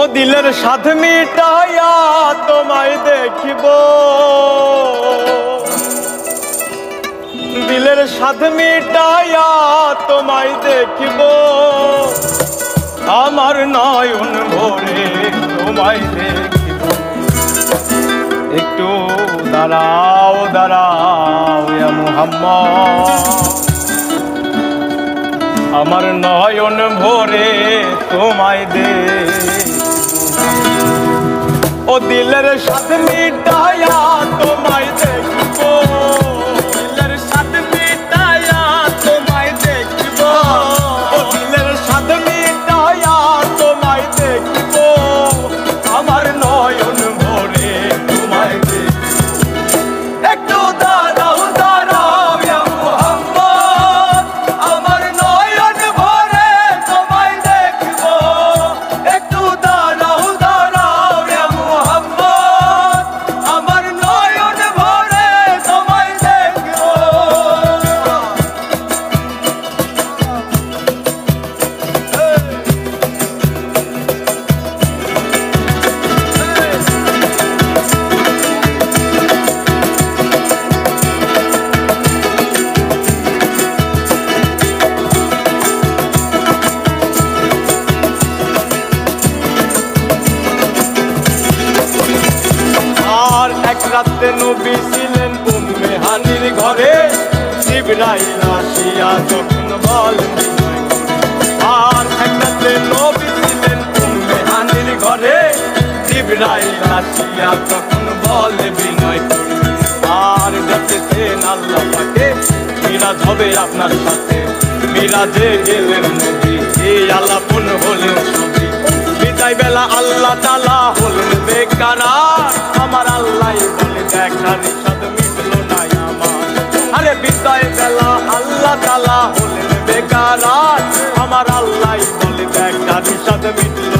ও দিলের স্বাদ মিটাইয়া তোমায় দেখিব, দিলের স্বাদ মিটাইয়া তোমায় দেখিব, আমার নয়ন ভরে তোমায় দেখিব। একটু দাঁড়াও দাঁড়াও ইয়া মুহাম্মদ, আমার নয়ন ভরে তোমায় দেখিব। ও দিলের স্বাদ মিটাইয়া তোমায় দেখিব, দিলের স্বাদ মিটাইয়া তোমায় দেখিব, ও দিলের স্বাদ মিটাইয়া তোমায় দেখিব, আমার নয়ন ভরে তোমায় দেখিব। একটু দাঁড়াও দাঁড়াও ইয়া মুহাম্মদ, আমার নয়ন ভরে তোমায় দেখিব। একটু দাঁড়াও দাঁড়াও ইয়া মুহাম্মদ, আমার নয়ন ভরে তোমায় দেখিব। আর এক রাতে নবী ছিলেন উম্মে হানির ঘরে, জিবরাইল আসিয়া যখন বলেন বিনয় করে। আর এক রাতে নবী ছিলেন উম্মে হানির ঘরে, জিবরাইল আসিয়া যখন বলে বিনয় করে। আর দেখেছেন আল্লাহ পাকে মিরাজ হবে আপনার সাথে, মিরাজে গেলেন নবী এই আলাপন হলেন সবই। বিদায় বেলা আল্লাহ তাআলা হলেন বেকারার, আমার আল্লাহ বলে দেখার স্বাদ মিটলো না আমার। আরে বিদায় বেলা আল্লাহ তাআলা হলেন বেকারার, আমার আল্লাহ বলে দেখার স্বাদ মিটলো